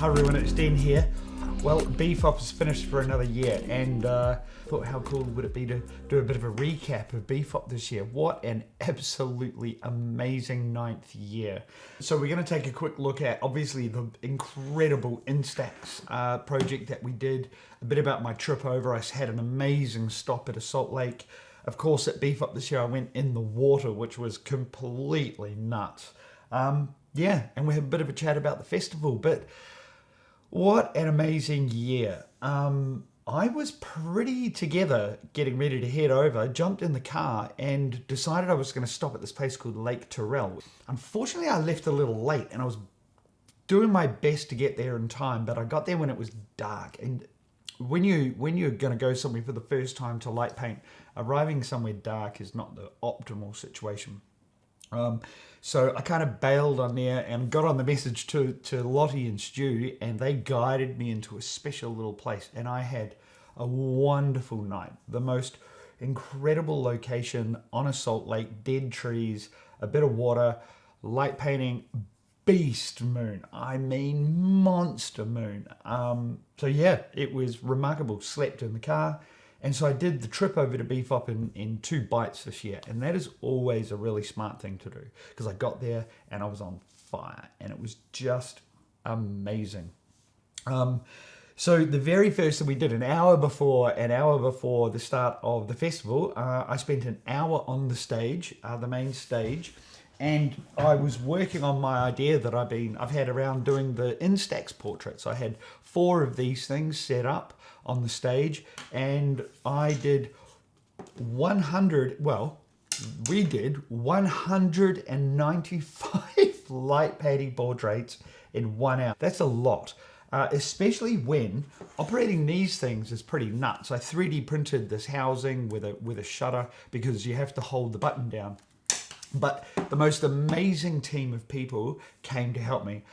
Hi everyone, it's Den here. Well, BFOP is finished for another year, and thought how cool would it be to do a bit of a recap of BFOP this year. What an absolutely amazing 9th year. So we're going to take a quick look at, obviously, the incredible Instax project that we did, a bit about my trip over. I had an amazing stop at a salt lake. Of course, at BFOP this year, I went in the water, which was completely nuts. Yeah, and we have a bit of a chat about the festival, but what an amazing year. I was pretty together getting ready to head over, jumped in the car and decided I was going to stop at this place called Lake Tyrrell. Unfortunately, I left a little late and I was doing my best to get there in time, but I got there when it was dark. And when you're going to go somewhere for the first time to light paint, arriving somewhere dark is not the optimal situation. So I kind of bailed on there and got on the message to Lottie and Stu, and they guided me into a special little place, and I had a wonderful night. The most incredible location on a salt lake, dead trees, a bit of water, light painting, beast moon. I mean monster moon. So yeah, it was remarkable. Slept in the car. And so I did the trip over to BFOP in 2 bites this year. And that is always a really smart thing to do, because I got there and I was on fire and it was just amazing. So the very first thing we did, an hour before the start of the festival, I spent an hour on the stage, the main stage, and I was working on my idea that I've had around doing the Instax portraits. I had 4 of these things set up on the stage, and I did 100, well, we did 195 light painting portraits in 1 hour. That's a lot, especially when operating these things is pretty nuts. I 3D printed this housing with a shutter because you have to hold the button down. But the most amazing team of people came to help me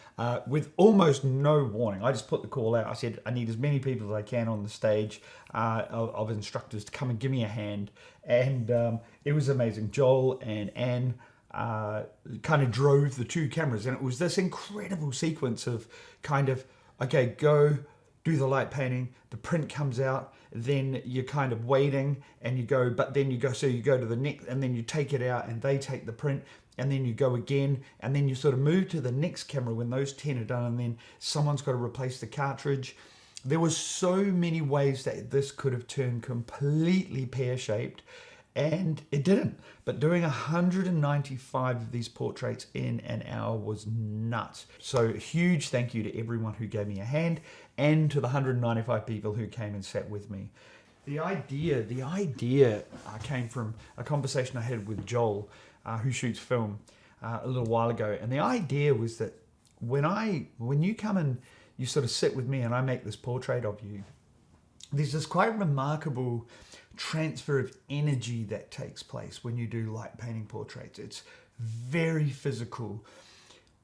with almost no warning. I just put the call out. I said, I need as many people as I can on the stage of instructors to come and give me a hand. And it was amazing. Joel and Anne kind of drove the 2 cameras. And it was this incredible sequence of kind of, okay, go do the light painting, the print comes out, then you're kind of waiting and you go, but then you go to the next, and then you take it out and they take the print, and then you go again, and then you sort of move to the next camera when those 10 are done, and then someone's got to replace the cartridge. There was so many ways that this could have turned completely pear-shaped, and it didn't. But doing 195 of these portraits in an hour was nuts. So huge thank you to everyone who gave me a hand, and to the 195 people who came and sat with me. The idea came from a conversation I had with Joel, who shoots film, a little while ago. And the idea was that when you come and you sort of sit with me and I make this portrait of you, there's this quite remarkable transfer of energy that takes place when you do light painting portraits. It's very physical.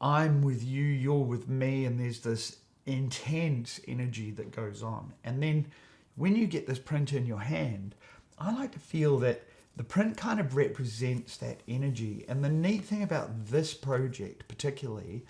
I'm with you, you're with me, and there's this intense energy that goes on. And then when you get this print in your hand, I like to feel that the print kind of represents that energy. And the neat thing about this project particularly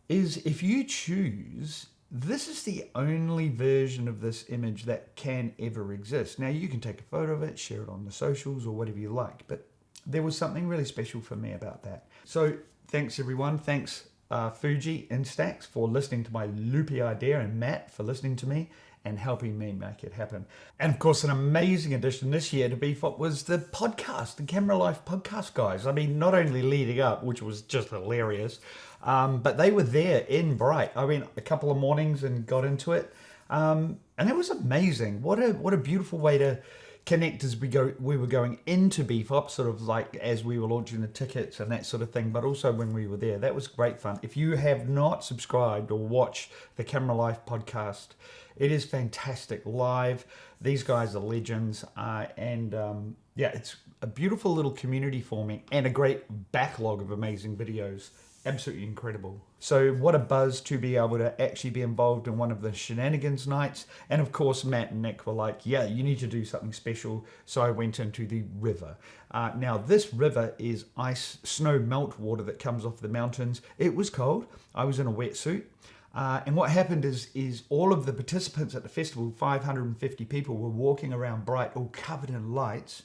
is, if you choose, this is the only version of this image that can ever exist. Now, you can take a photo of it, share it on the socials or whatever you like, but there was something really special for me about that. So thanks everyone. Thanks Fuji Instax for listening to my loopy idea, and Matt for listening to me and helping me make it happen. And of course, an amazing addition this year to BFOP was the podcast, the Camera Life podcast guys. I mean, not only leading up, which was just hilarious, but they were there in Bright. I went a couple of mornings and got into it, and it was amazing. What a beautiful way to connect as we were going into BFOP, sort of like as we were launching the tickets and that sort of thing, but also when we were there. That was great fun. If you have not subscribed or watched the Camera Life podcast, it is fantastic live. These guys are legends, and yeah, it's a beautiful little community forming and a great backlog of amazing videos. Absolutely incredible. So what a buzz to be able to actually be involved in one of the shenanigans nights. And of course, Matt and Nick were like, yeah, you need to do something special. So I went into the river. Now this river is ice, snow melt water that comes off the mountains. It was cold. I was in a wetsuit. And what happened is all of the participants at the festival, 550 people, were walking around Bright, all covered in lights,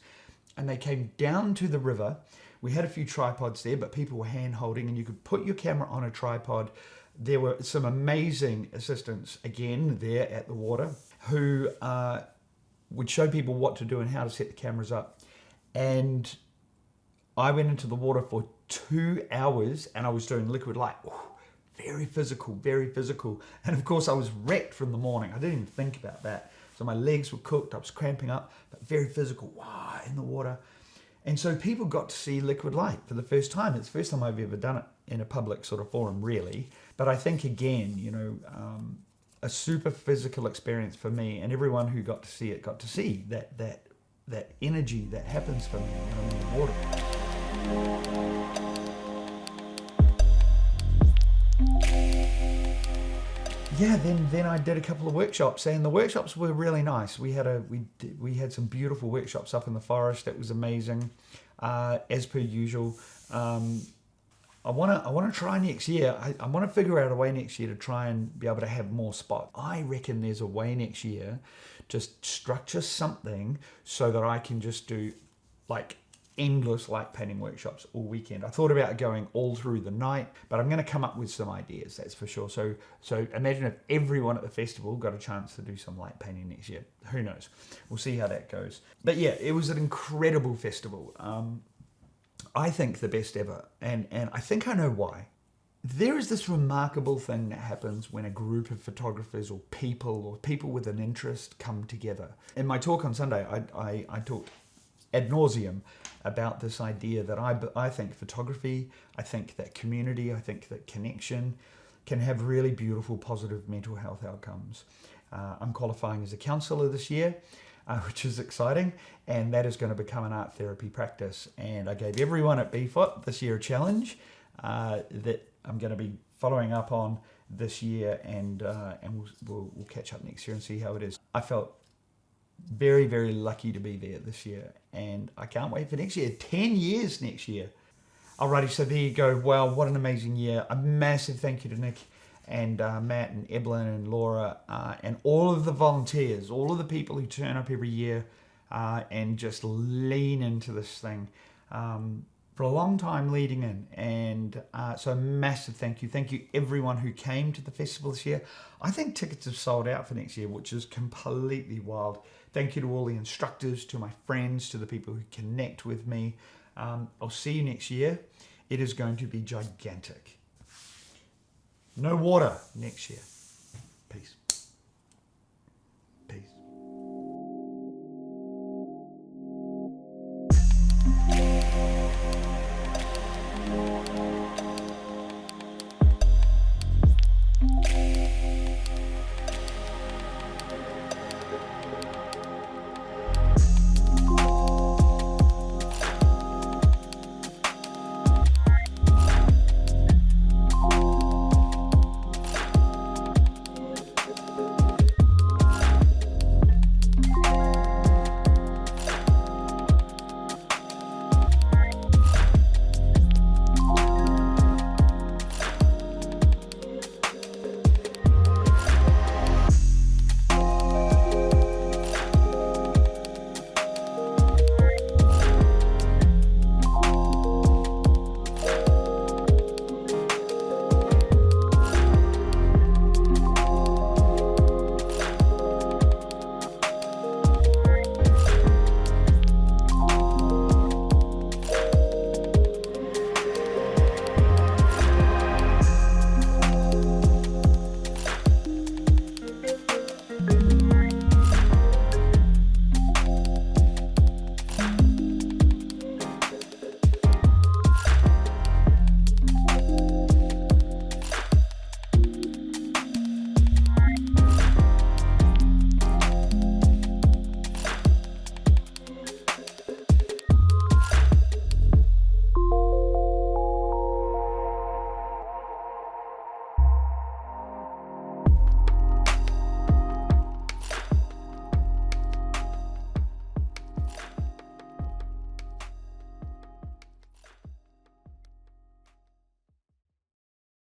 and they came down to the river. We had a few tripods there, but people were hand holding, and you could put your camera on a tripod. There were some amazing assistants, again, there at the water, who would show people what to do and how to set the cameras up. And I went into the water for 2 hours, and I was doing liquid light. Ooh, very physical, very physical. And of course, I was wrecked from the morning. I didn't even think about that. So my legs were cooked, I was cramping up, but very physical, wow, in the water. And so people got to see liquid light for the first time. It's the first time I've ever done it in a public sort of forum, really. But I think, again, you know, a super physical experience for me, and everyone who got to see it got to see that energy that happens for me when I'm in the water. Yeah, then I did a couple of workshops, and the workshops were really nice. We had some beautiful workshops up in the forest. It was amazing, as per usual. I want to try next year. I want to figure out a way next year to try and be able to have more spots. I reckon there's a way next year to structure something so that I can just do like endless light painting workshops all weekend. I thought about going all through the night, but I'm going to come up with some ideas, that's for sure. So imagine if everyone at the festival got a chance to do some light painting next year. Who knows? We'll see how that goes. But yeah, it was an incredible festival. I think the best ever, and I think I know why. There is this remarkable thing that happens when a group of photographers or people with an interest come together. In my talk on Sunday, I talked ad nauseum about this idea that I think photography, I think that community, I think that connection can have really beautiful, positive mental health outcomes. I'm qualifying as a counsellor this year, which is exciting, and that is going to become an art therapy practice. And I gave everyone at BFOP this year a challenge that I'm going to be following up on this year, and we'll catch up next year and see how it is. I felt very, very lucky to be there this year, and I can't wait for next year. 10 years next year. Alrighty, so there you go. Wow, what an amazing year. A massive thank you to Nick and Matt and Evelyn and Laura and all of the volunteers, all of the people who turn up every year and just lean into this thing for a long time leading in. And so a massive thank you. Thank you everyone who came to the festival this year. I think tickets have sold out for next year, which is completely wild. Thank you to all the instructors, to my friends, to the people who connect with me. I'll see you next year. It is going to be gigantic. No water next year. Peace.